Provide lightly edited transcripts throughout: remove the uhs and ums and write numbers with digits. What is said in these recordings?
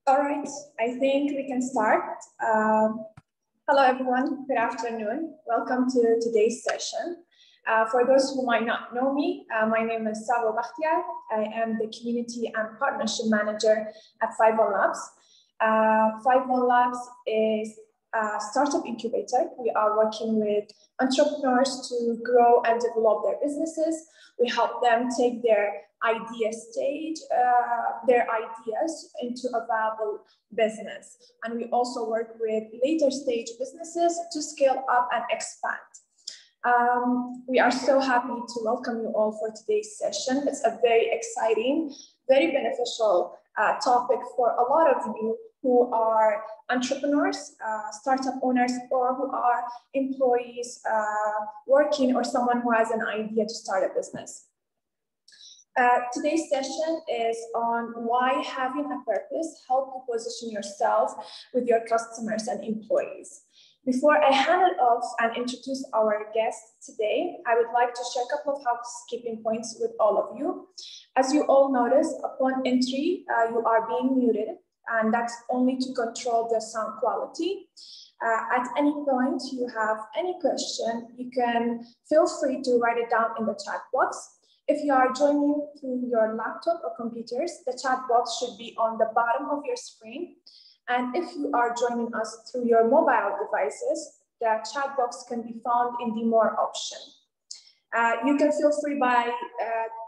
All right, I think we can start. Hello, everyone. Good afternoon. Welcome to today's session. For those who might not know me, my name is Savo Bakhtiar. I am the Community and Partnership Manager at 51 Labs. 51 Labs is a startup incubator. We are working with entrepreneurs to grow and develop their businesses. We help them take their ideas into a viable business. And we also work with later stage businesses to scale up and expand. We are so happy to welcome you all for today's session. It's a very exciting, very beneficial topic for a lot of you who are entrepreneurs, startup owners, or who are employees working, or someone who has an idea to start a business. Today's session is on why having a purpose helps you position yourself with your customers and employees. Before I hand it off and introduce our guest today, I would like to share a couple of housekeeping points with all of you. As you all notice, upon entry, you are being muted, and that's only to control the sound quality. At any point you have any question, you can feel free to write it down in the chat box. If you are joining through your laptop or computers, the chat box should be on the bottom of your screen. And if you are joining us through your mobile devices, the chat box can be found in the More option. You can feel free by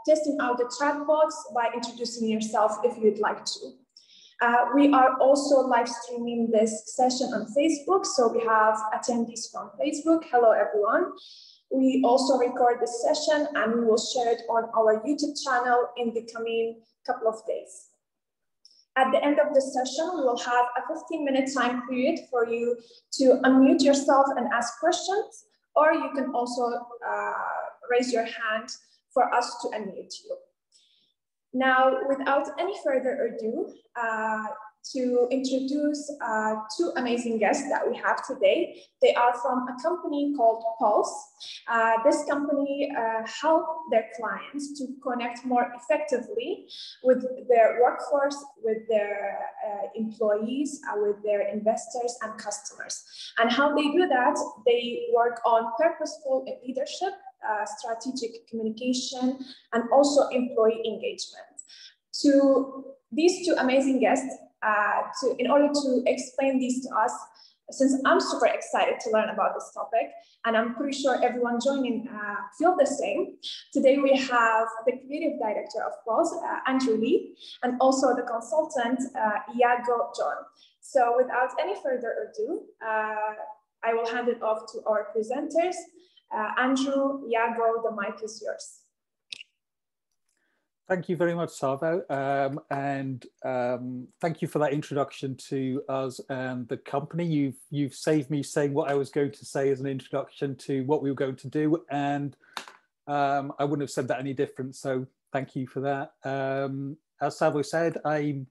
testing out the chat box by introducing yourself if you'd like to. We are also live streaming this session on Facebook, so we have attendees from Facebook. Hello, everyone. We also record this session and we will share it on our YouTube channel in the coming couple of days. At the end of the session, we will have a 15-minute time period for you to unmute yourself and ask questions, or you can also raise your hand for us to unmute you. Now, without any further ado, to introduce two amazing guests that we have today. They are from a company called Pulse. This company helps their clients to connect more effectively with their workforce, with their employees, with their investors and customers. And how they do that, they work on purposeful leadership, strategic communication, and also employee engagement. To these two amazing guests, in order to explain these to us, since I'm super excited to learn about this topic, and I'm pretty sure everyone joining feel the same. Today we have the creative director of Pulse, Andrew Leith, and also the consultant, Iago John. So without any further ado, I will hand it off to our presenters. Andrew, Iago, the mic is yours. Thank you very much, Savo, and thank you for that introduction to us and the company. You've saved me saying what I was going to say as an introduction to what we were going to do, and I wouldn't have said that any different, so thank you for that. As Savo said, I'm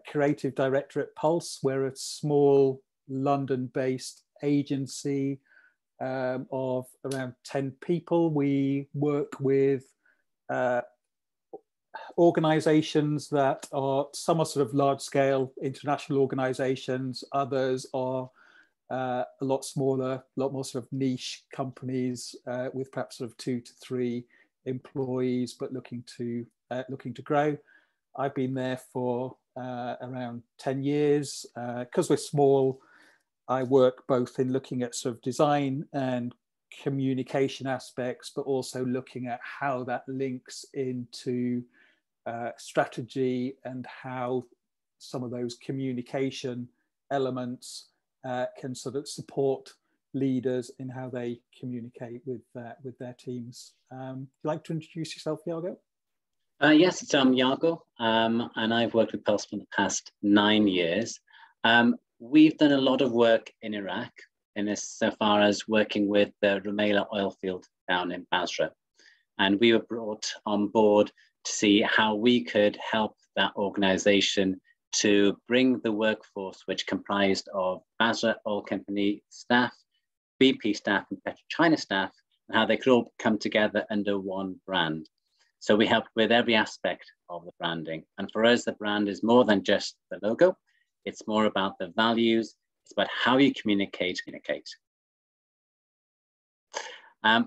creative director at Pulse. We're a small London-based agency of around 10 people. We work with organizations that are, some are sort of large scale international organizations, others are a lot smaller, a lot more sort of niche companies with perhaps sort of 2 to 3 employees, but looking to grow. I've been there for around 10 years. Because we're small, I work both in looking at sort of design and communication aspects, but also looking at how that links into strategy and how some of those communication elements can sort of support leaders in how they communicate with their teams. Would you like to introduce yourself, Iago? Yes, it's Iago, and I've worked with Pulse for the past 9 years. We've done a lot of work in Iraq, so far as working with the Rumaila oil field down in Basra. And we were brought on board to see how we could help that organization to bring the workforce, which comprised of Basra Oil Company staff, BP staff, and PetroChina staff, and how they could all come together under one brand. So we help with every aspect of the branding. And for us, the brand is more than just the logo. It's more about the values. It's about how you communicate.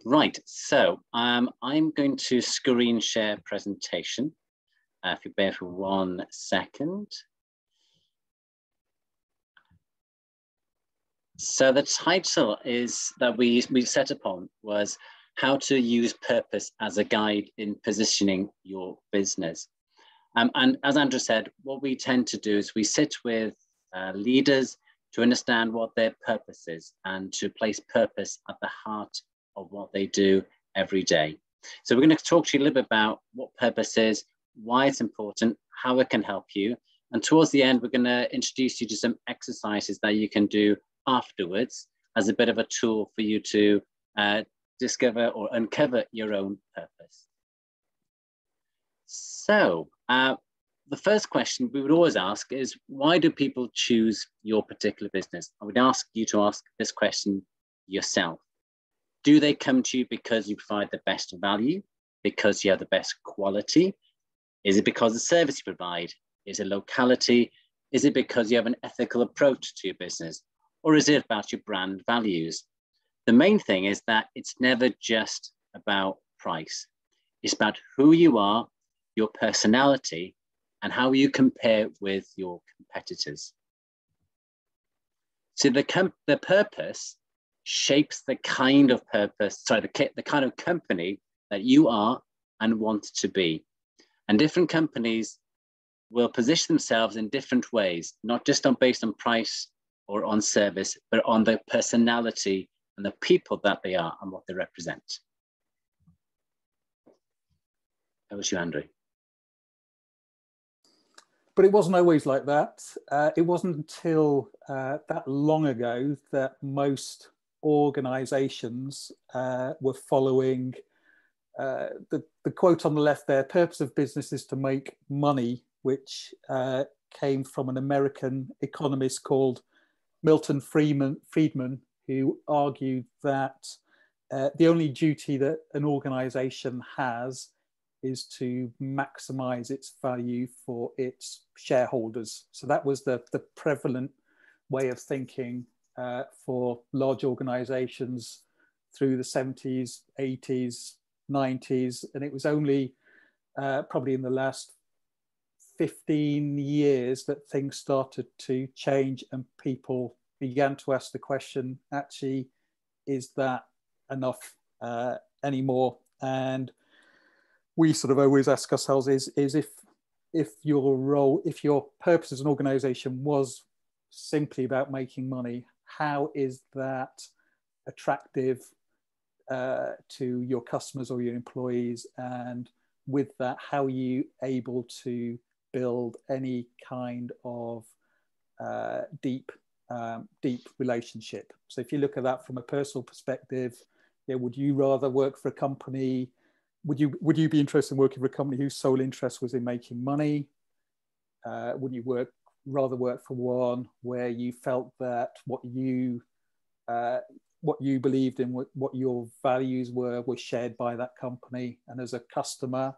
Right, so I'm going to screen share presentation. If you bear for 1 second. So the title that we set upon was how to use purpose as a guide in positioning your business. And as Andrew said, what we tend to do is we sit with leaders to understand what their purpose is and to place purpose at the heart of what they do every day. So we're going to talk to you a little bit about what purpose is, why it's important, how it can help you. And towards the end, we're going to introduce you to some exercises that you can do afterwards as a bit of a tool for you to discover or uncover your own purpose. So the first question we would always ask is, why do people choose your particular business? I would ask you to ask this question yourself. Do they come to you because you provide the best value, because you have the best quality? Is it because of the service you provide? Is it locality? Is it because you have an ethical approach to your business? Or is it about your brand values? The main thing is that it's never just about price. It's about who you are, your personality, and how you compare with your competitors. So the purpose shapes the kind of the kind of company that you are and want to be. And different companies will position themselves in different ways, not just based on price or on service, but on the personality and the people that they are and what they represent. That was you, Andrew. But it wasn't always like that. It wasn't until that long ago that most organizations were following the quote on the left there: purpose of business is to make money, which came from an American economist called Milton Friedman, who argued that the only duty that an organization has is to maximize its value for its shareholders. So that was the prevalent way of thinking for large organizations through the 70s, 80s, 90s. And it was only probably in the last 15 years that things started to change and people began to ask the question, actually, is that enough anymore? And we sort of always ask ourselves is if your role, if your purpose as an organization was simply about making money, how is that attractive to your customers or your employees? And with that, how are you able to build any kind of deep relationship? So if you look at that from a personal perspective, would you rather work for a company? Would you be interested in working for a company whose sole interest was in making money? Would you rather work for one where you felt that what you believed in, what your values were shared by that company? And as a customer,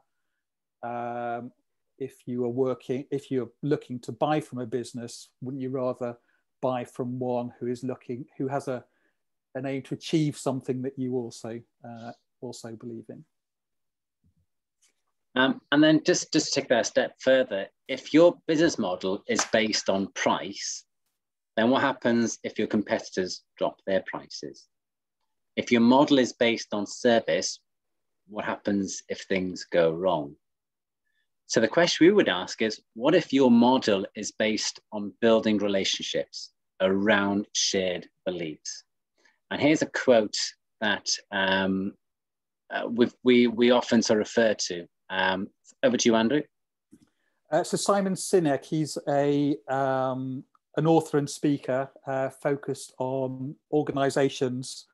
if you're looking to buy from a business, wouldn't you rather buy from one who has an aim to achieve something that you also believe in? And then just to take that a step further, if your business model is based on price, then what happens if your competitors drop their prices? If your model is based on service, what happens if things go wrong? So the question we would ask is, what if your model is based on building relationships around shared beliefs? And here's a quote that we often sort of refer to. Over to you, Andrew. So Simon Sinek, he's an author and speaker focused on organizations,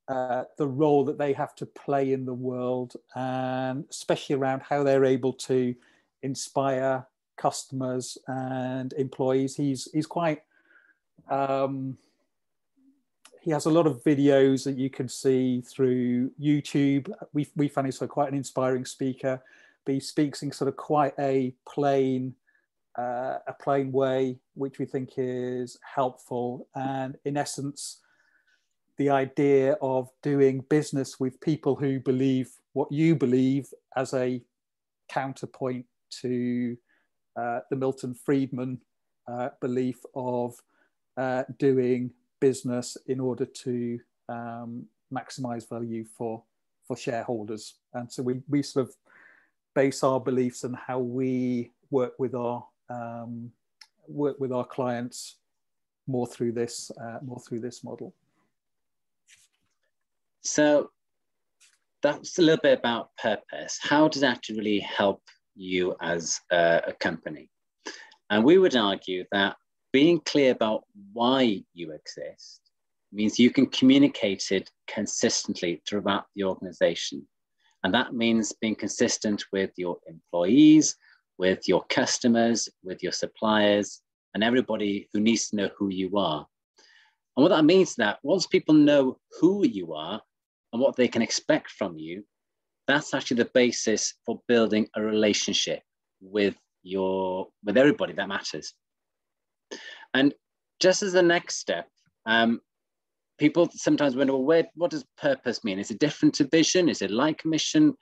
the role that they have to play in the world, and especially around how they're able to inspire customers and employees. He's quite he has a lot of videos that you can see through YouTube. We found he's quite an inspiring speaker, but he speaks in sort of quite a plain way, which we think is helpful. And in essence, the idea of doing business with people who believe what you believe as a counterpoint to the Milton Friedman belief of doing business in order to maximize value for shareholders. And so we sort of base our beliefs and how we work with our clients more through this model. So that's a little bit about purpose. How does that really help you as a company? And we would argue that being clear about why you exist means you can communicate it consistently throughout the organization. And that means being consistent with your employees, with your customers, with your suppliers, and everybody who needs to know who you are. And what that means is that once people know who you are and what they can expect from you, that's actually the basis for building a relationship with everybody that matters. And just as the next step, people sometimes wonder, well, what does purpose mean? Is it different to vision? Is it like mission?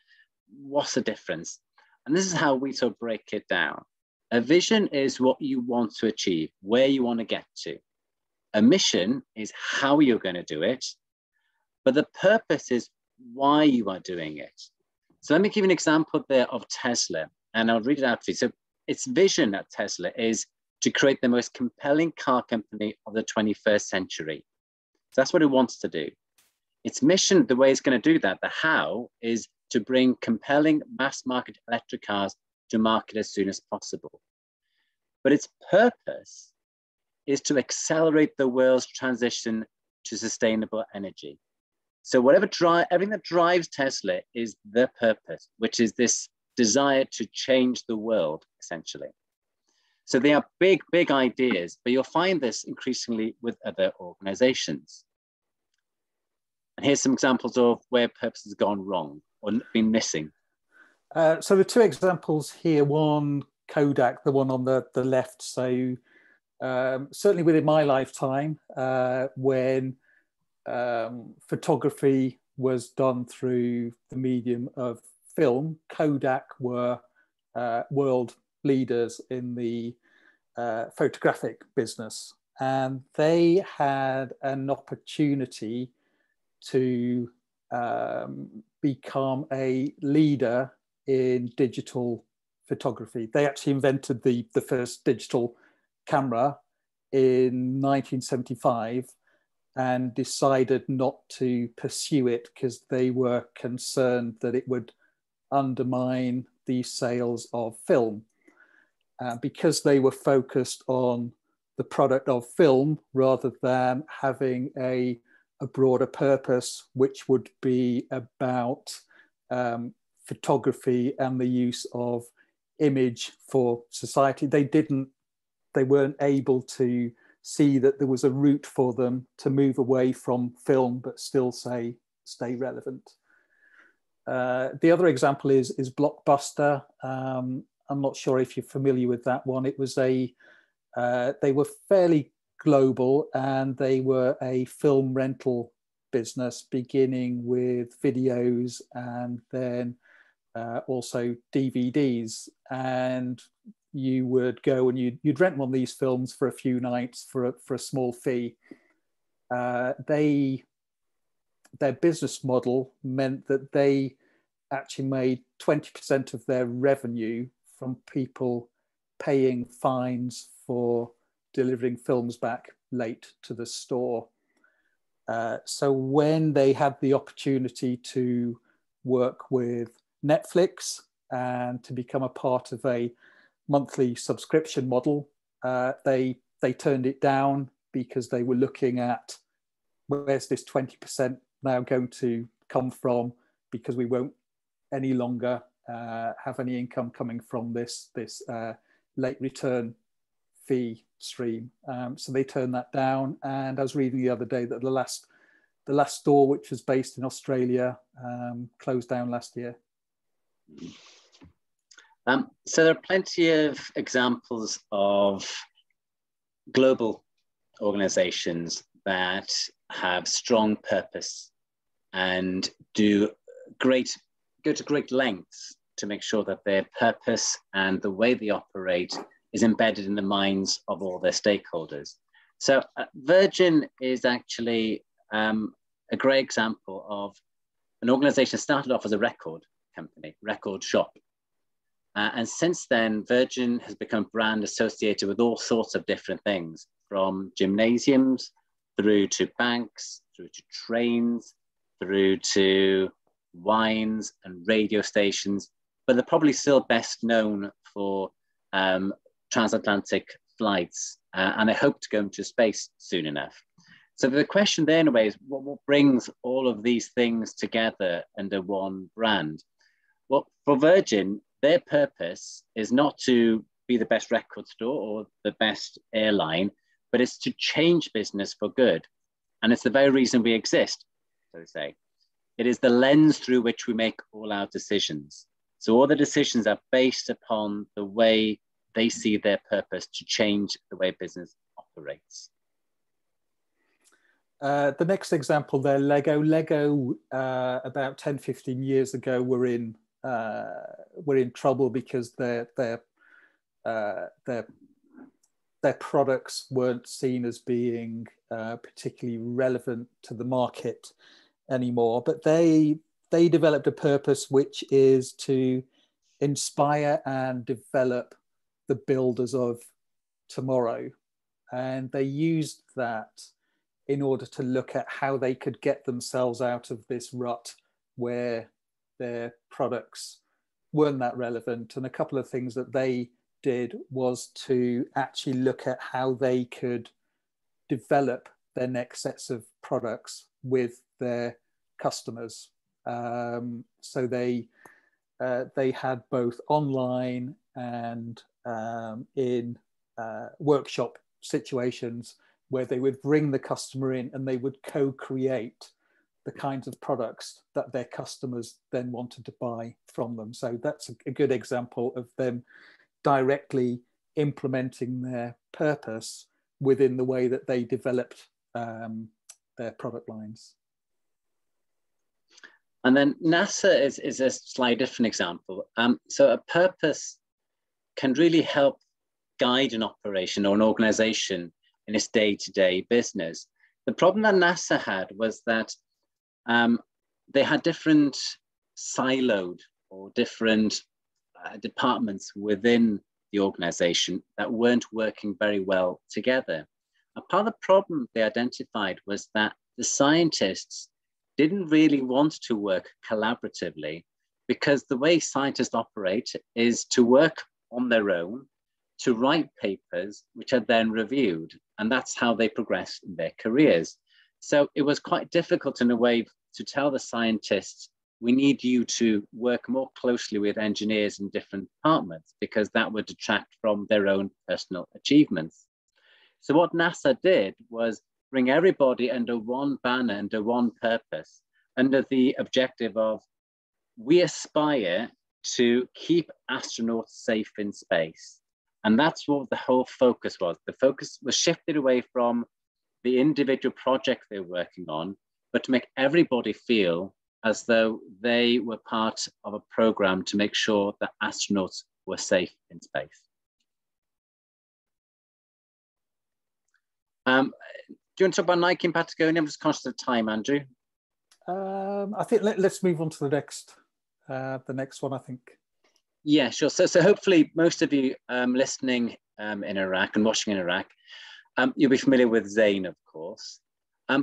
What's the difference? And this is how we sort of break it down. A vision is what you want to achieve, where you want to get to. A mission is how you're going to do it, but the purpose is why you are doing it. So let me give you an example there of Tesla, and I'll read it out for you. So its vision at Tesla is to create the most compelling car company of the 21st century. So that's what it wants to do. Its mission, the way it's going to do that, the how, is to bring compelling mass market electric cars to market as soon as possible. But its purpose is to accelerate the world's transition to sustainable energy. So everything that drives Tesla is the purpose, which is this desire to change the world, essentially. So they are big, big ideas, but you'll find this increasingly with other organizations. And here's some examples of where purpose has gone wrong or been missing. So the two examples here, one Kodak, the one on the left. So certainly within my lifetime, when photography was done through the medium of film, Kodak were world leaders in the photographic business, and they had an opportunity to become a leader in digital photography. They actually invented the first digital camera in 1975 and decided not to pursue it because they were concerned that it would undermine the sales of film. Because they were focused on the product of film rather than having a broader purpose, which would be about photography and the use of image for society. They weren't able to see that there was a route for them to move away from film but still stay relevant. The other example is Blockbuster. I'm not sure if you're familiar with that one. It was they were fairly global, and they were a film rental business, beginning with videos and then also DVDs. And you would go and you'd rent one of these films for a few nights for a small fee. Their business model meant that they actually made 20% of their revenue from people paying fines for delivering films back late to the store. So when they had the opportunity to work with Netflix and to become a part of a monthly subscription model, they turned it down because they were looking at where's this 20% now going to come from, because we won't any longer have any income coming from this late return fee stream. So they turned that down. And I was reading the other day that the last the last store, which was based in Australia, closed down last year. So there are plenty of examples of global organizations that have strong purpose and go to great lengths to make sure that their purpose and the way they operate is embedded in the minds of all their stakeholders. So Virgin is actually a great example of an organization started off as a record company, record shop. And since then, Virgin has become a brand associated with all sorts of different things, from gymnasiums through to banks, through to trains, through to wines and radio stations. But they're probably still best known for transatlantic flights, and I hope to go into space soon enough. So the question there in a way is, what brings all of these things together under one brand? Well, for Virgin, their purpose is not to be the best record store or the best airline, but it's to change business for good. And it's the very reason we exist, so to say. It is the lens through which we make all our decisions. So all the decisions are based upon the way they see their purpose to change the way business operates. The next example there, Lego. Lego, about 10, 15 years ago, were in trouble because their products weren't seen as being particularly relevant to the market anymore. But they developed a purpose which is to inspire and develop the builders of tomorrow. And they used that in order to look at how they could get themselves out of this rut where their products weren't that relevant. And a couple of things that they did was to actually look at how they could develop their next sets of products with their customers. So they had both online and in workshop situations where they would bring the customer in and they would co-create the kinds of products that their customers then wanted to buy from them. So that's a good example of them directly implementing their purpose within the way that they developed their product lines. And then NASA is a slightly different example. So a purpose can really help guide an operation or an organization in its day-to-day business. The problem that NASA had was that they had different siloed or different departments within the organization that weren't working very well together. And part of the problem they identified was that the scientists didn't really want to work collaboratively, because the way scientists operate is to work on their own, to write papers which are then reviewed, and that's how they progress in their careers. So it was quite difficult in a way to tell the scientists, we need you to work more closely with engineers in different departments, because that would detract from their own personal achievements. So what NASA did was bring everybody under one banner, under one purpose, under the objective of, we aspire to keep astronauts safe in space. And that's what the whole focus was. The focus was shifted away from the individual project they're working on, but to make everybody feel as though they were part of a program to make sure that astronauts were safe in space. Do you want to talk about Nike and Patagonia? I'm just conscious of time, Andrew. I think let's move on to the next one, I think. Yeah, sure. So hopefully most of you listening in Iraq and watching in Iraq, you'll be familiar with Zain, of course.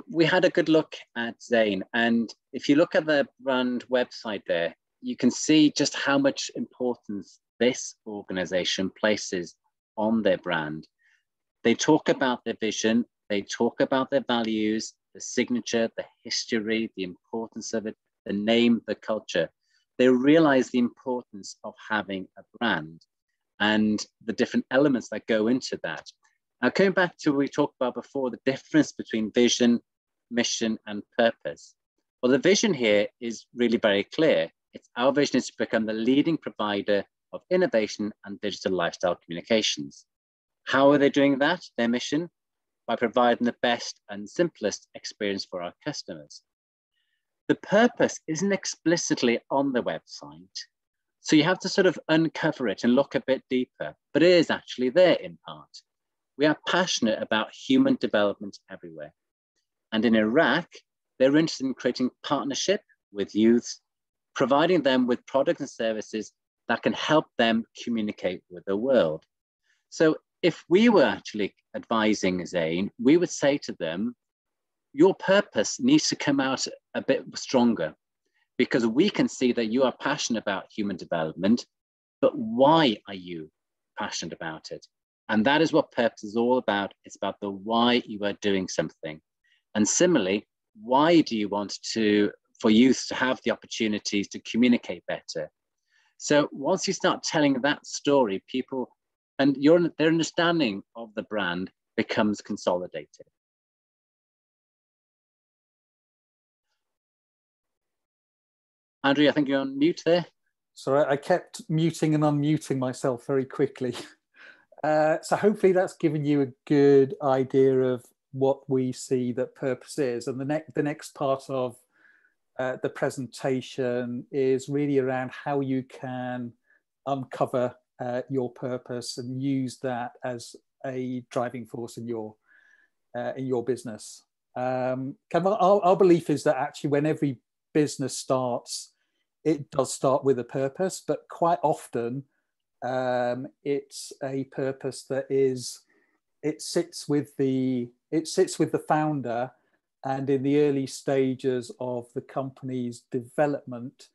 We had a good look at Zain, and if you look at the brand website there, you can see just how much importance this organization places on their brand. They talk about their vision, they talk about their values, the signature, the history, the importance of it, the name, the culture. They realize the importance of having a brand and the different elements that go into that. Now, going back to what we talked about before, the difference between vision mission, and purpose? Well, the vision here is really very clear. Our vision is to become the leading provider of innovation and digital lifestyle communications. How are they doing that? Their mission? By providing the best and simplest experience for our customers. The purpose isn't explicitly on the website, so you have to sort of uncover it and look a bit deeper, but it is actually there in part. We are passionate about human development everywhere. And in Iraq, they're interested in creating partnership with youths, providing them with products and services that can help them communicate with the world. So if we were actually advising Zain, we would say to them, your purpose needs to come out a bit stronger, because we can see that you are passionate about human development, but why are you passionate about it? And that is what purpose is all about. It's about the why you are doing something. And similarly, why do you want for youth to have the opportunities to communicate better? So once you start telling that story, people, and their understanding of the brand becomes consolidated. Andrew, I think you're on mute there. Sorry, I kept muting and unmuting myself very quickly. So hopefully that's given you a good idea of what we see that purpose is. And the next part of the presentation is really around how you can uncover your purpose and use that as a driving force in your business. Our belief is that actually when every business starts, it does start with a purpose, but quite often it's a purpose that sits with the founder, and in the early stages of the company's development,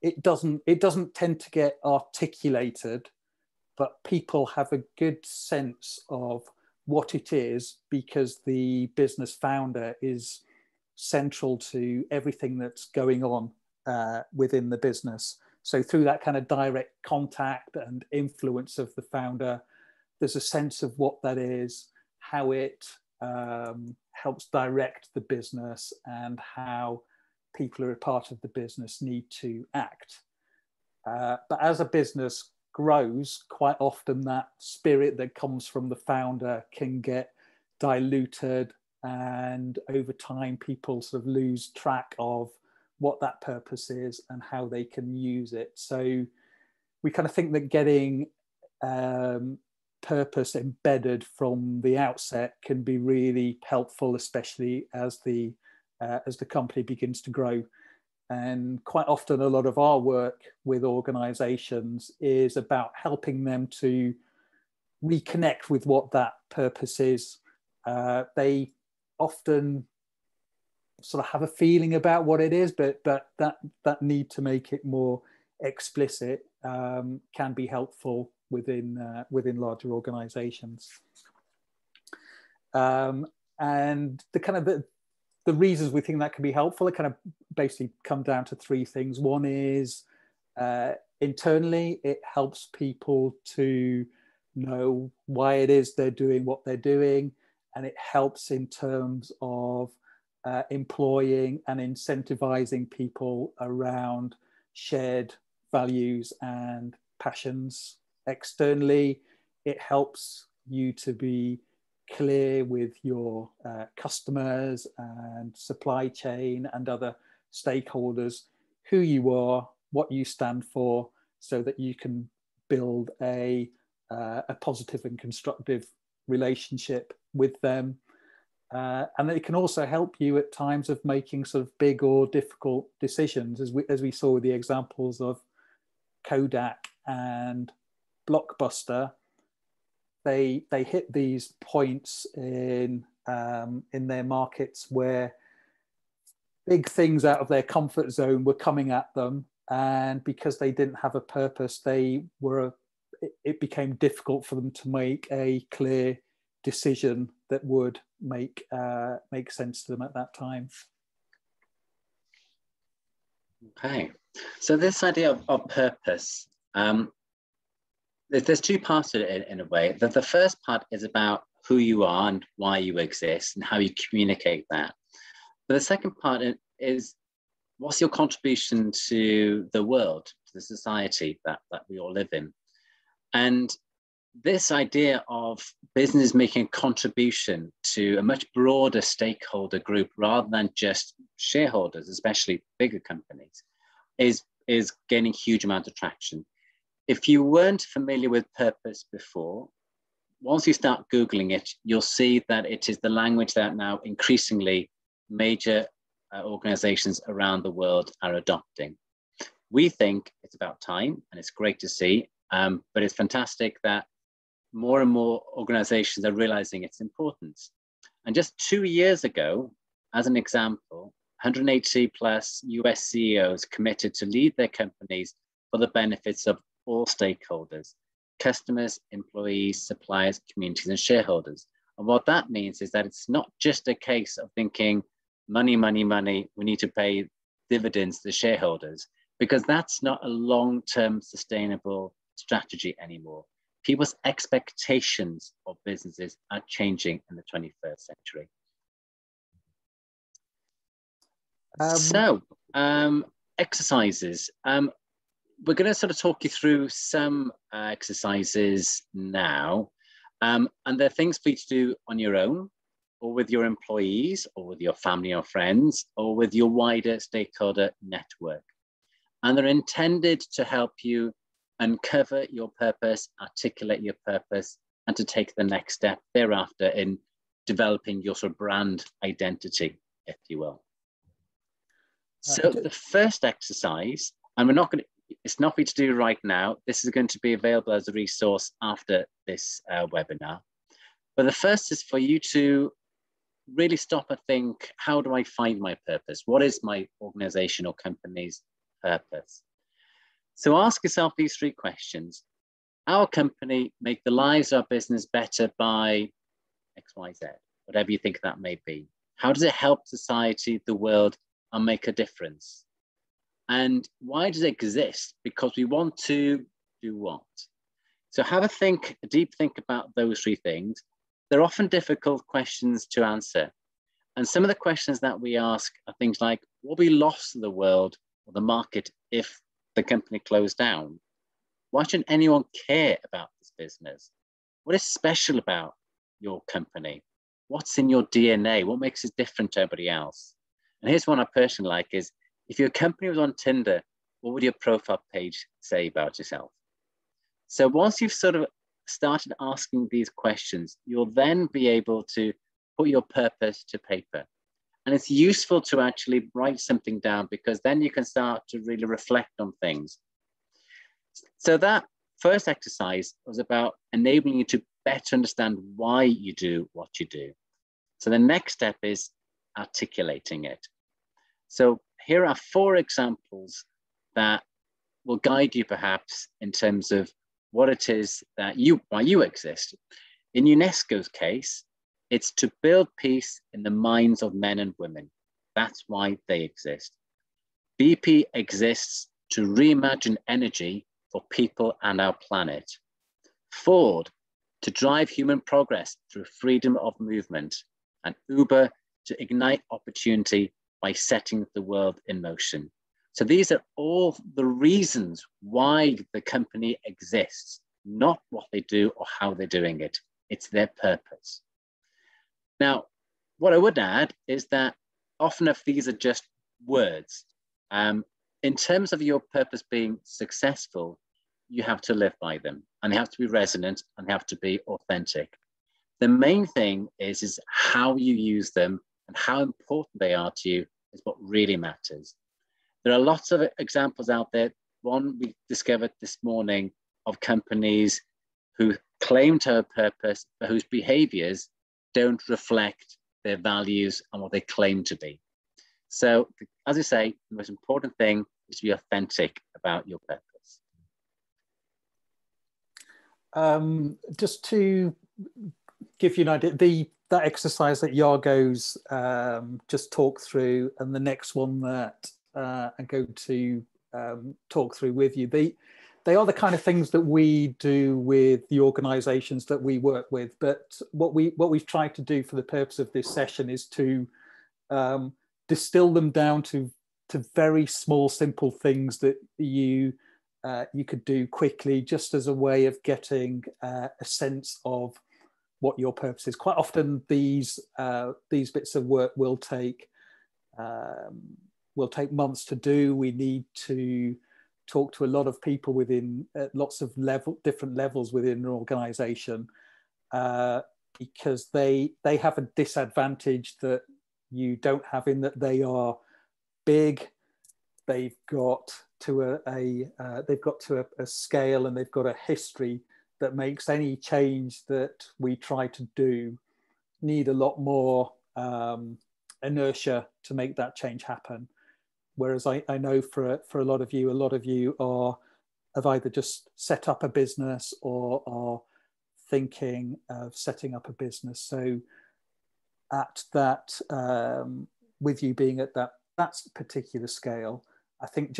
it doesn't tend to get articulated, but people have a good sense of what it is because the business founder is central to everything that's going on within the business. So through that kind of direct contact and influence of the founder, there's a sense of what that is, how it helps direct the business, and how people who are a part of the business need to act. But as a business grows, quite often that spirit that comes from the founder can get diluted, and over time people sort of lose track of what that purpose is and how they can use it. So we kind of think that getting purpose embedded from the outset can be really helpful, especially as the company begins to grow. And quite often a lot of our work with organizations is about helping them to reconnect with what that purpose is. They often sort of have a feeling about what it is, but that need to make it more explicit can be helpful within larger organizations. And the kind of the reasons we think that can be helpful, it kind of basically come down to three things. One is internally, it helps people to know why it is they're doing what they're doing, and it helps in terms of employing and incentivizing people around shared values and passions. Externally, it helps you to be clear with your customers and supply chain and other stakeholders who you are, what you stand for, so that you can build a positive and constructive relationship with them. And it can also help you at times of making sort of big or difficult decisions, as we saw with the examples of Kodak and Blockbuster. They hit these points in their markets where big things out of their comfort zone were coming at them, and because they didn't have a purpose, it became difficult for them to make a clear decision that would make sense to them at that time. Okay, so this idea of purpose, there's two parts to it in a way. The first part is about who you are and why you exist and how you communicate that. But the second part is, what's your contribution to the world, to the society that we all live in? And this idea of business making a contribution to a much broader stakeholder group rather than just shareholders, especially bigger companies, is gaining huge amount of traction. If you weren't familiar with purpose before, once you start Googling it, you'll see that it is the language that now increasingly major organizations around the world are adopting. We think it's about time, and it's great to see, but it's fantastic that more and more organizations are realizing its importance. And just 2 years ago, as an example, 180 plus US CEOs committed to lead their companies for the benefits of all stakeholders: customers, employees, suppliers, communities, and shareholders. And what that means is that it's not just a case of thinking money, money, money, we need to pay dividends to shareholders, because that's not a long-term sustainable strategy anymore. People's expectations of businesses are changing in the 21st century. Exercises. We're going to sort of talk you through some exercises now, and they're things for you to do on your own, or with your employees, or with your family or friends, or with your wider stakeholder network. And they're intended to help you uncover your purpose, articulate your purpose, and to take the next step thereafter in developing your sort of brand identity, if you will. So the first exercise, and it's not for you to do right now. This is going to be available as a resource after this webinar. But the first is for you to really stop and think, how do I find my purpose? What is my organization or company's purpose? So ask yourself these 3 questions. Our company make the lives of our business better by X, Y, Z, whatever you think that may be. How does it help society, the world, and make a difference? And why does it exist? Because we want to do what? So have a deep think about those 3 things. They're often difficult questions to answer. And some of the questions that we ask are things like, what will be lost to the world or the market if the company closed down? Why shouldn't anyone care about this business? What is special about your company? What's in your DNA? What makes it different to everybody else? And here's one I personally like is, if your company was on Tinder, what would your profile page say about yourself? So once you've sort of started asking these questions, you'll then be able to put your purpose to paper. And it's useful to actually write something down, because then you can start to really reflect on things. So that first exercise was about enabling you to better understand why you do what you do. So the next step is articulating it. So here are 4 examples that will guide you perhaps in terms of what it is that why you exist. In UNESCO's case, it's to build peace in the minds of men and women. That's why they exist. BP exists to reimagine energy for people and our planet. Ford, to drive human progress through freedom of movement. And Uber, to ignite opportunity by setting the world in motion. So these are all the reasons why the company exists, not what they do or how they're doing it. It's their purpose. Now, what I would add is that often if these are just words, in terms of your purpose being successful, you have to live by them, and they have to be resonant and they have to be authentic. The main thing is how you use them and how important they are to you is what really matters. There are lots of examples out there. One we discovered this morning of companies who claim to have a purpose, but whose behaviors don't reflect their values and what they claim to be. So, as I say, the most important thing is to be authentic about your purpose. Just to give you an idea, that exercise that Iago's just talked through, and the next one that I'm going to talk through with you, they are the kind of things that we do with the organisations that we work with. But what we've tried to do for the purpose of this session is to distill them down to very small, simple things that you could do quickly, just as a way of getting a sense of what your purpose is. Quite often, these bits of work will take months to do. We need to talk to a lot of people within lots of different levels within an organization, because they have a disadvantage that you don't have, in that they are big. They've got to a scale, and they've got a history that makes any change that we try to do need a lot more inertia to make that change happen. Whereas I know for a lot of you have either just set up a business or are thinking of setting up a business. So at that, with you being at that particular scale, I think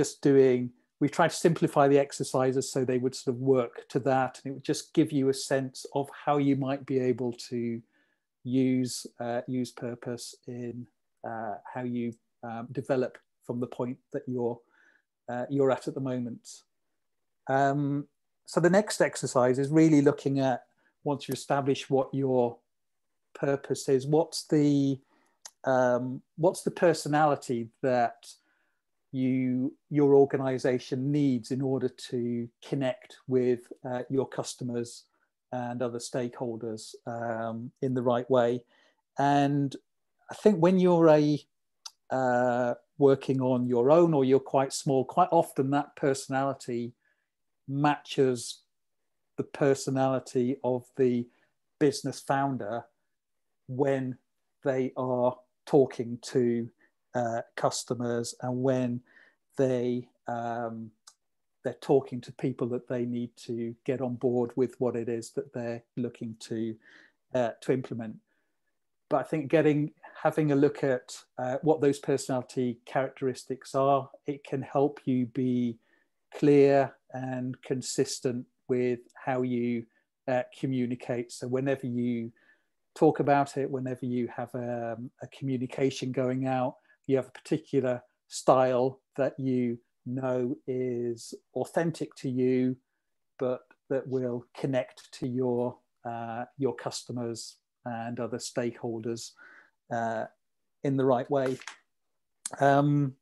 we try to simplify the exercises so they would sort of work to that, and it would just give you a sense of how you might be able to use purpose in how you develop from the point that you're at the moment. So the next exercise is really looking at, once you establish what your purpose is, what's the personality that your organization needs in order to connect with your customers and other stakeholders in the right way. And I think when you're working on your own, or you're quite small, quite often that personality matches the personality of the business founder when they are talking to customers, and when they're talking to people that they need to get on board with what it is that they're looking to implement. But I think having a look at what those personality characteristics are, it can help you be clear and consistent with how you communicate. So whenever you talk about it, whenever you have a communication going out, you have a particular style that you know is authentic to you, but that will connect to your customers and other stakeholders in the right way. Do you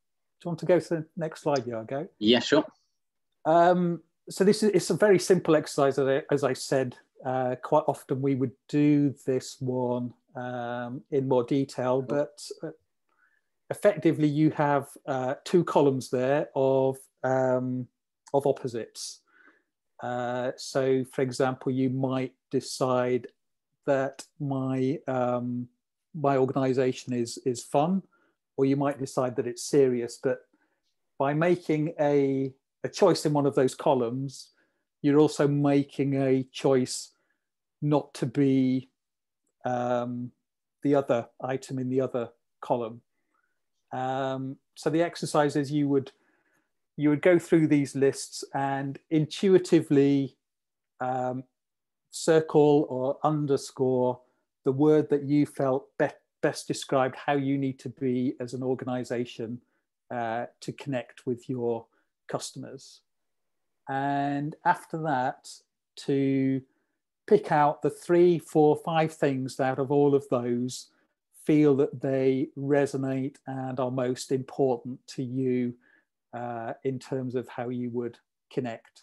want to go to the next slide, Iago? Yeah, sure. So it's a very simple exercise, as I said. Quite often we would do this one in more detail, but effectively you have two columns there of opposites. So, for example, you might decide that my organization is fun, or you might decide that it's serious. But by making a choice in one of those columns, you're also making a choice not to be the other item in the other column. So the exercise is you would go through these lists and intuitively circle or underscore the word that you felt best described how you need to be as an organization to connect with your customers. And after that, to pick out the 3, 4, 5 things out of all of those feel that they resonate and are most important to you in terms of how you would connect.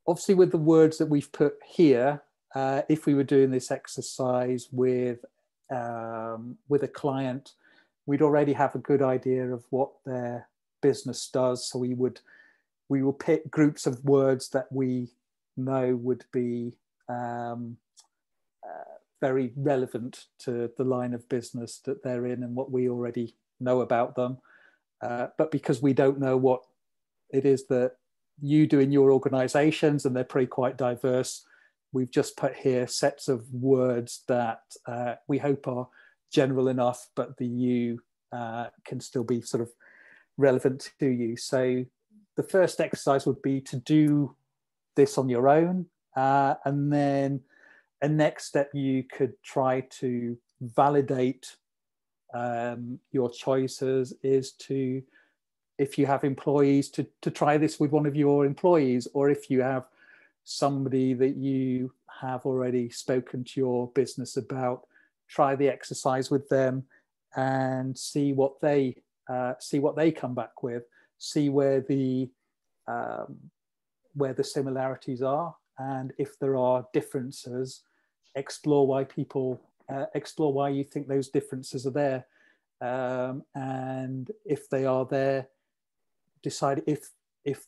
Obviously, with the words that we've put here, if we were doing this exercise with a client, we'd already have a good idea of what their business does. So we will pick groups of words that we know would be very relevant to the line of business that they're in and what we already know about them. But because we don't know what it is that you do in your organizations, and they're pretty quite diverse, we've just put here sets of words that we hope are general enough, but the you can still be sort of relevant to you. So the first exercise would be to do this on your own, and then a next step, you could try to validate your choices is to, if you have employees, to try this with one of your employees, or if you have somebody that you have already spoken to your business about, try the exercise with them and see what they come back with, see where the similarities are, and if there are differences, explore why you think those differences are there, and if they are there, decide if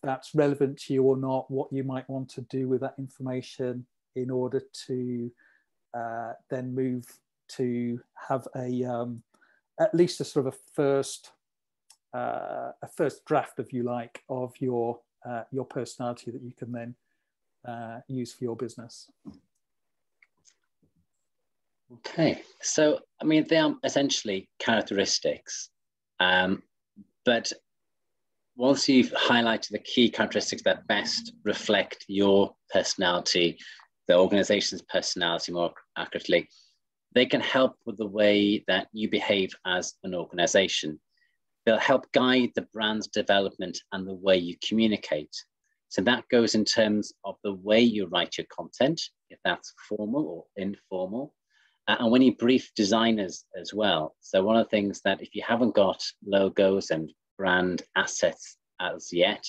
that's relevant to you or not, what you might want to do with that information in order to then move to have at least a sort of a first draft, if you like, of your personality that you can then use for your business. Okay, so I mean, they are essentially characteristics, but once you've highlighted the key characteristics that best reflect your personality, the organization's personality more accurately, they can help with the way that you behave as an organization. They'll help guide the brand's development and the way you communicate. So that goes in terms of the way you write your content, if that's formal or informal, and when you brief designers as well. So one of the things that if you haven't got logos and brand assets as yet,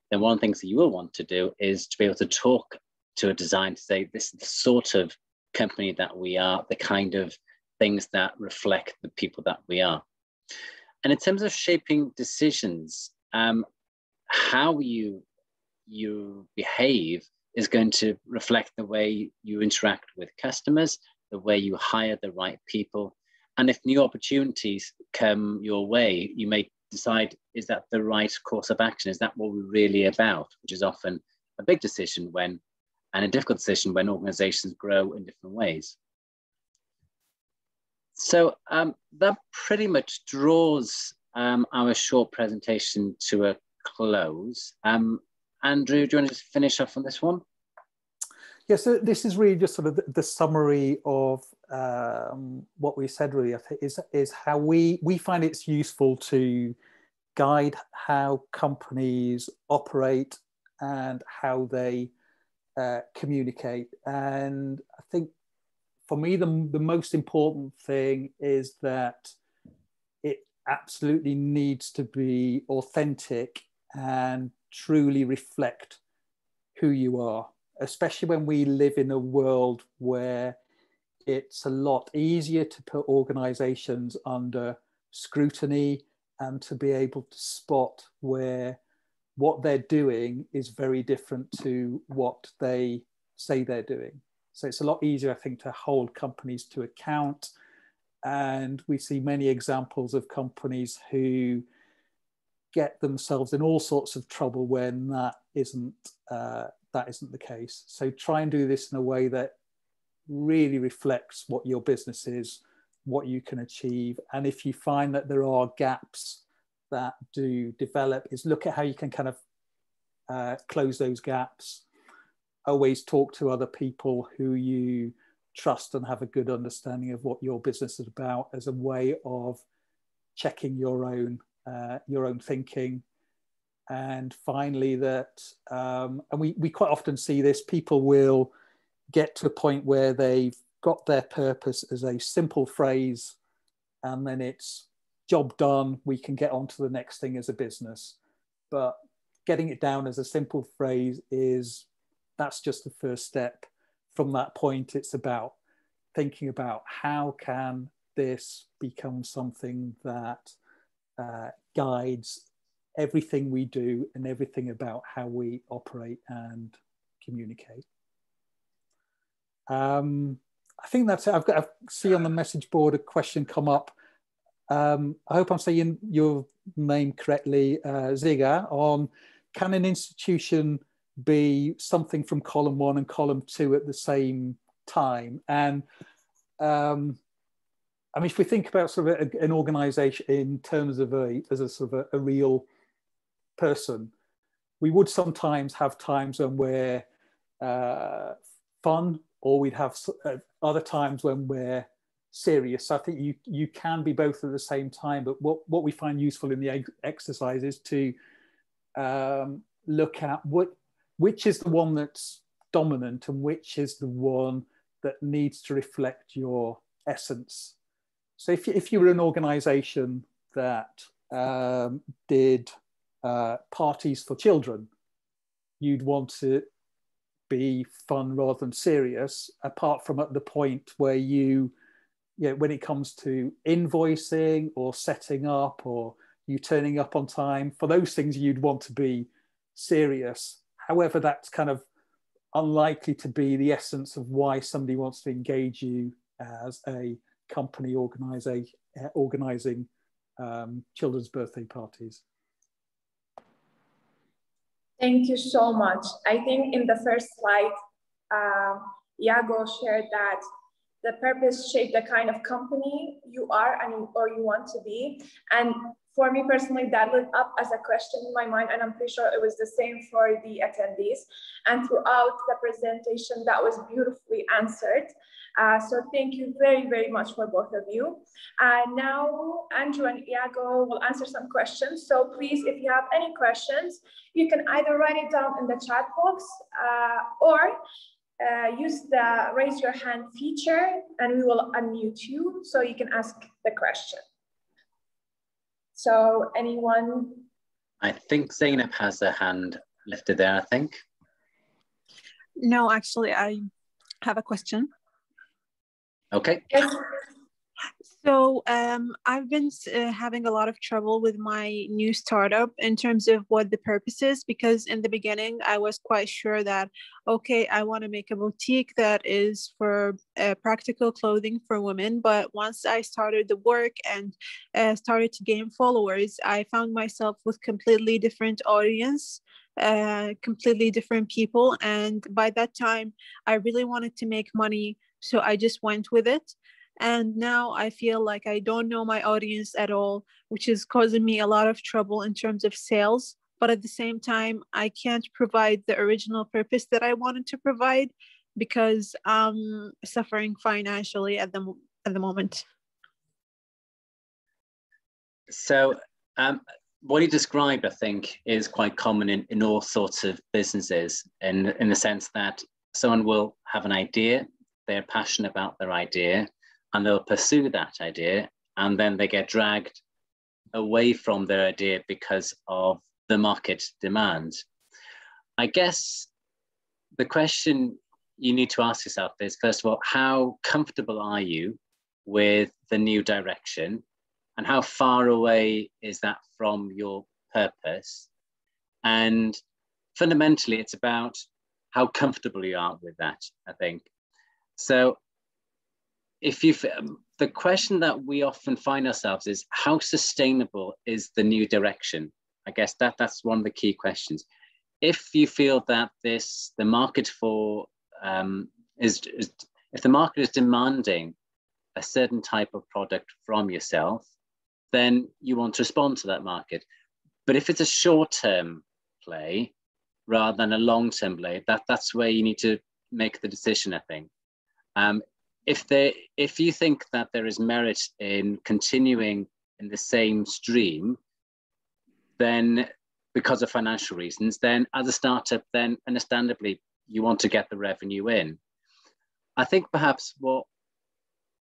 then one of the things that you will want to do is to be able to talk to a designer to say, this is the sort of company that we are, the kind of things that reflect the people that we are. And in terms of shaping decisions, how you behave is going to reflect the way you interact with customers, the way you hire the right people. And if new opportunities come your way, you may decide, is that the right course of action? Is that what we're really about? Which is often a big decision and a difficult decision when organizations grow in different ways. So that pretty much draws our short presentation to a close. Andrew, do you want to just finish off on this one? Yes, so this is really just sort of the summary of what we said, really, I think, is how we find it's useful to guide how companies operate and how they communicate. And I think for me, the most important thing is that it absolutely needs to be authentic and truly reflect who you are, especially when we live in a world where it's a lot easier to put organizations under scrutiny and to be able to spot where what they're doing is very different to what they say they're doing. So it's a lot easier, I think, to hold companies to account. And we see many examples of companies who get themselves in all sorts of trouble when that isn't the case. So try and do this in a way that really reflects what your business is, what you can achieve. And if you find that there are gaps that do develop, is look at how you can kind of close those gaps. Always talk to other people who you trust and have a good understanding of what your business is about, as a way of checking your own thinking. And finally, that and we quite often see this, people will get to a point where they've got their purpose as a simple phrase, and then it's job done, we can get on to the next thing as a business. But getting it down as a simple phrase that's just the first step. From that point, it's about thinking about how can this become something that guides everything we do and everything about how we operate and communicate. I think that's it. I see on the message board a question come up. I hope I'm saying your name correctly, Ziga, on can an institution be something from column 1 and column 2 at the same time? And I mean, if we think about sort of an organization in terms of as a sort of a real person, we would sometimes have times when we're fun, or we'd have other times when we're serious. I think you can be both at the same time, but what we find useful in the exercise is to look at which is the one that's dominant and which is the one that needs to reflect your essence. So if you were an organization that did parties for children, you'd want to be fun rather than serious, apart from at the point where when it comes to invoicing or setting up or you turning up on time, for those things you'd want to be serious. However, that's kind of unlikely to be the essence of why somebody wants to engage you as a company organizing children's birthday parties. Thank you so much. I think in the first slide, Iago shared that the purpose shaped the kind of company you are or you want to be. And for me personally, that lit up as a question in my mind, and I'm pretty sure it was the same for the attendees. And throughout the presentation, that was beautifully answered. So thank you very, very much for both of you. Now, Andrew and Iago will answer some questions. So please, if you have any questions, you can either write it down in the chat box or use the raise your hand feature, and we will unmute you so you can ask the question. So anyone? I think Zainab has her hand lifted there, I think. No, actually, I have a question. Okay. Yes. So I've been having a lot of trouble with my new startup in terms of what the purpose is, because in the beginning, I was quite sure that, okay, I want to make a boutique that is for practical clothing for women. But once I started the work and started to gain followers, I found myself with completely different audience, completely different people. And by that time, I really wanted to make money. So I just went with it. And now I feel like I don't know my audience at all, which is causing me a lot of trouble in terms of sales. But at the same time, I can't provide the original purpose that I wanted to provide because I'm suffering financially at the moment. So what you described, I think, is quite common in all sorts of businesses, in the sense that someone will have an idea, they're passionate about their idea, and they'll pursue that idea, and then they get dragged away from their idea because of the market demand. I guess the question you need to ask yourself is, first of all, how comfortable are you with the new direction? And how far away is that from your purpose? And fundamentally, it's about how comfortable you are with that, I think. So the question that we often find ourselves is, how sustainable is the new direction? I guess that's one of the key questions. If you feel that if the market is demanding a certain type of product from yourself, then you want to respond to that market. But if it's a short-term play rather than a long-term play, that's where you need to make the decision, I think. If you think that there is merit in continuing in the same stream, then because of financial reasons, then as a startup, then understandably, you want to get the revenue in. I think perhaps what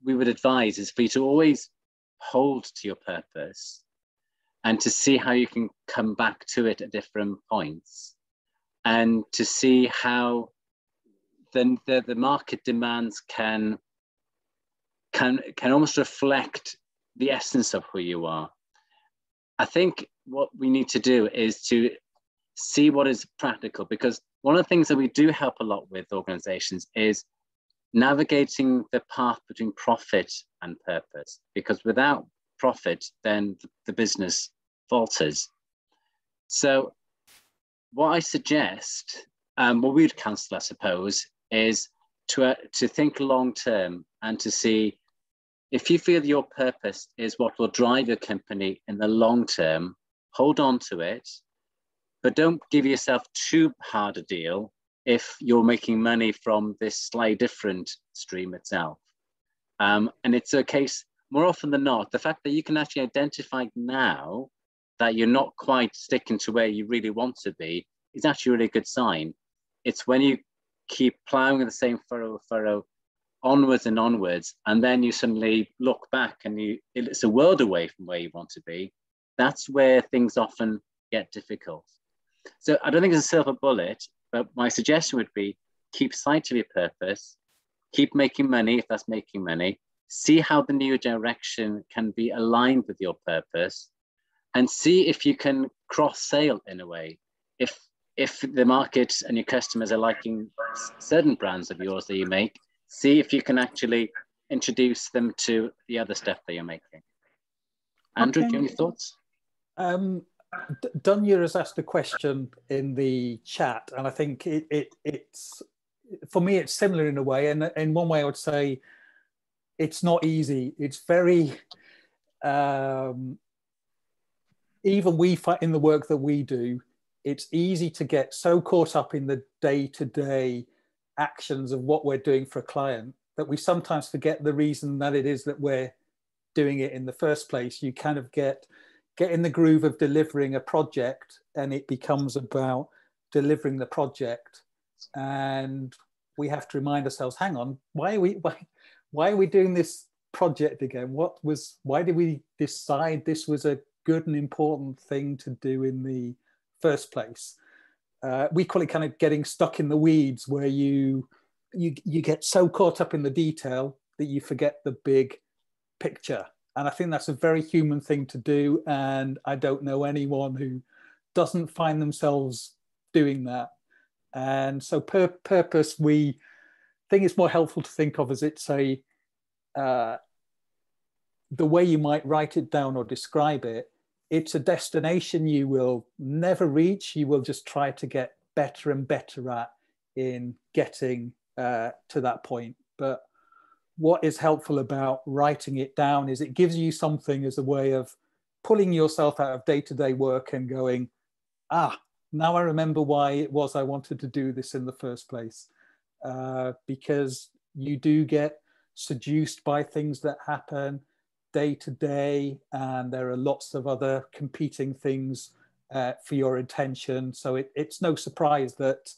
we would advise is for you to always hold to your purpose and to see how you can come back to it at different points, and to see how then the market demands can almost reflect the essence of who you are. I think what we need to do is to see what is practical, because one of the things that we do help a lot with organizations is navigating the path between profit and purpose, because without profit, then the business falters. So what I suggest, what we'd counsel, I suppose, is to think long-term and to see if you feel your purpose is what will drive your company in the long term, hold on to it, but don't give yourself too hard a deal if you're making money from this slightly different stream itself. And it's a case, more often than not, the fact that you can actually identify now that you're not quite sticking to where you really want to be is actually a really good sign. It's when you keep plowing in the same furrow onwards and onwards, and then you suddenly look back and it's a world away from where you want to be. That's where things often get difficult. So I don't think it's a silver bullet, but my suggestion would be keep sight of your purpose, keep making money if that's making money, see how the new direction can be aligned with your purpose, and see if you can cross-sale in a way. If the market and your customers are liking certain brands of yours that you make, see if you can actually introduce them to the other stuff that you're making. Andrew, do you have any thoughts? Dunya has asked a question in the chat, and I think it's for me, it's similar in a way. And in one way, I would say it's not easy. It's very, even we find in the work that we do, it's easy to get so caught up in the day-to-day actions of what we're doing for a client that we sometimes forget the reason that it is that we're doing it in the first place. You kind of get in the groove of delivering a project, and it becomes about delivering the project. And we have to remind ourselves, hang on, why are we doing this project again? Why did we decide this was a good and important thing to do in the first place? We call it kind of getting stuck in the weeds, where you get so caught up in the detail that you forget the big picture. And I think that's a very human thing to do. And I don't know anyone who doesn't find themselves doing that. And so purpose, we think it's more helpful to think of as it's the way you might write it down or describe it. It's a destination you will never reach. You will just try to get better and better at in getting to that point. But what is helpful about writing it down is it gives you something as a way of pulling yourself out of day-to-day work and going, now I remember why it was I wanted to do this in the first place. Because you do get seduced by things that happen day to day, and there are lots of other competing things for your attention. So it's no surprise that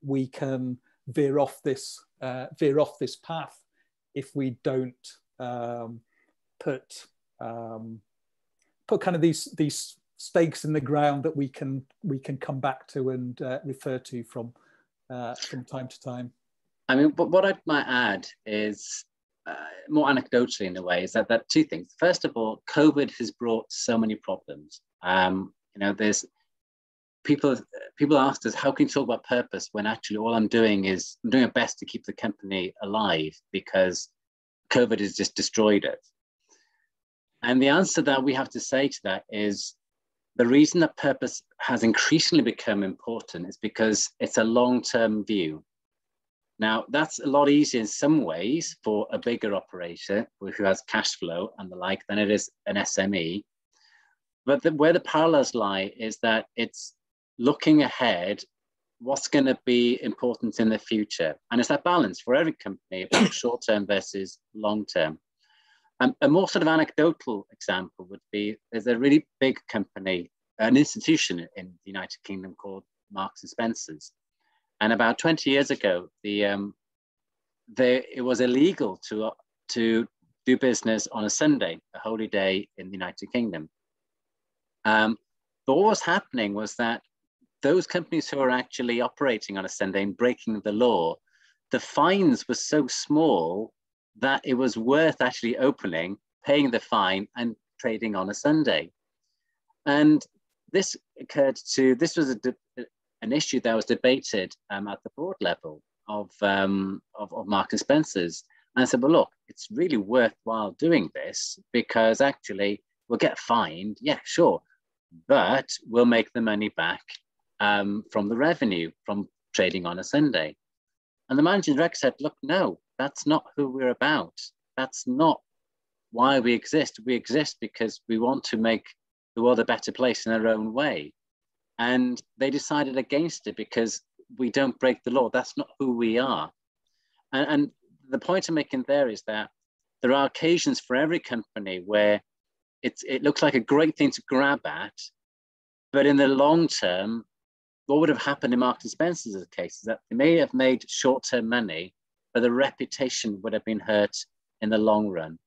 we can veer off this path if we don't put kind of these stakes in the ground that we can come back to and refer to from time to time. I mean, but what I might add is more anecdotally in a way, is that two things. First of all, COVID has brought so many problems. There's people asked us, how can you talk about purpose when actually all I'm doing my best to keep the company alive because COVID has just destroyed it. And the answer that we have to say to that is the reason that purpose has increasingly become important is because it's a long-term view. Now, that's a lot easier in some ways for a bigger operator who has cash flow and the like than it is an SME. But where the parallels lie is that it's looking ahead, what's going to be important in the future. And it's that balance for every company, short-term versus long-term. A more sort of anecdotal example would be, there's a really big company, an institution in the United Kingdom called Marks and Spencer's. And about 20 years ago, it was illegal to do business on a Sunday, a holy day in the United Kingdom. But what was happening was that those companies who are actually operating on a Sunday and breaking the law, the fines were so small that it was worth actually opening, paying the fine, and trading on a Sunday. And this was an issue that was debated at the board level of Marks and Spencer's. And I said, well, look, it's really worthwhile doing this because actually we'll get fined, yeah, sure, but we'll make the money back from the revenue from trading on a Sunday. And the managing director said, look, no, that's not who we're about. That's not why we exist. We exist because we want to make the world a better place in our own way. And they decided against it because we don't break the law. That's not who we are. And the point I'm making there is that there are occasions for every company where it looks like a great thing to grab at, but in the long term, what would have happened in Marks and Spencer's case is that they may have made short-term money, but the reputation would have been hurt in the long run.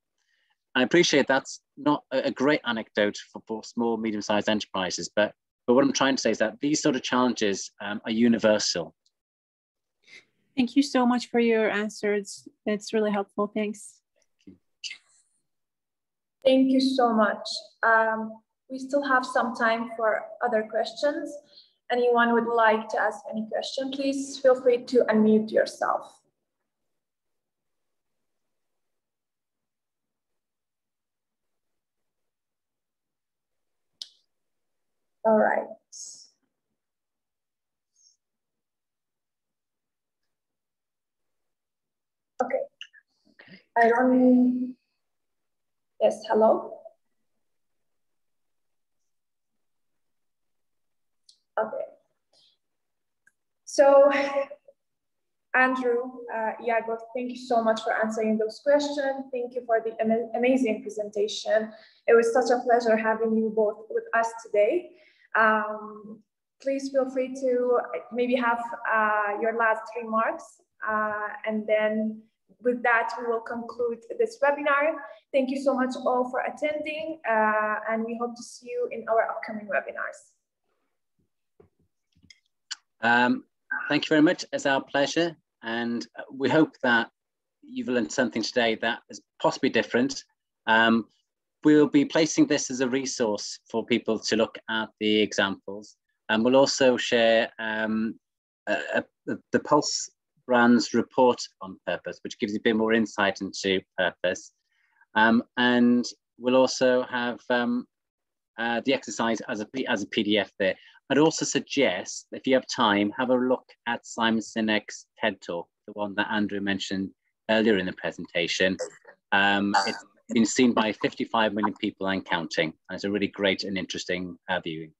I appreciate that's not a great anecdote for small, medium-sized enterprises, but what I'm trying to say is that these sort of challenges are universal. Thank you so much for your answers. It's really helpful. Thanks. Thank you so much. We still have some time for other questions. Anyone would like to ask any question, please feel free to unmute yourself. All right. Okay. I don't. Yes, hello. Okay. So, Andrew, Iago, thank you so much for answering those questions. Thank you for the amazing presentation. It was such a pleasure having you both with us today. Please feel free to maybe have your last remarks, and then with that, we will conclude this webinar. Thank you so much all for attending, and we hope to see you in our upcoming webinars. Thank you very much. It's our pleasure. And we hope that you've learned something today that is possibly different. We'll be placing this as a resource for people to look at the examples. And we'll also share the Pulse Brands report on purpose, which gives you a bit more insight into purpose. And we'll also have the exercise as a PDF there. I'd also suggest, if you have time, have a look at Simon Sinek's TED Talk, the one that Andrew mentioned earlier in the presentation. It's been seen by 55 million people and counting, and it's a really great and interesting viewing.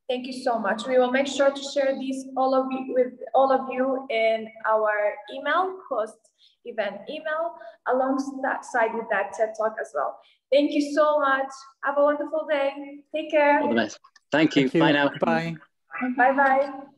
Thank you so much. We will make sure to share these with all of you in our email, post-event email, alongside with that TED Talk as well. Thank you so much. Have a wonderful day. Take care. All the best. Thank you. Thank you. Bye now. Bye. Bye-bye.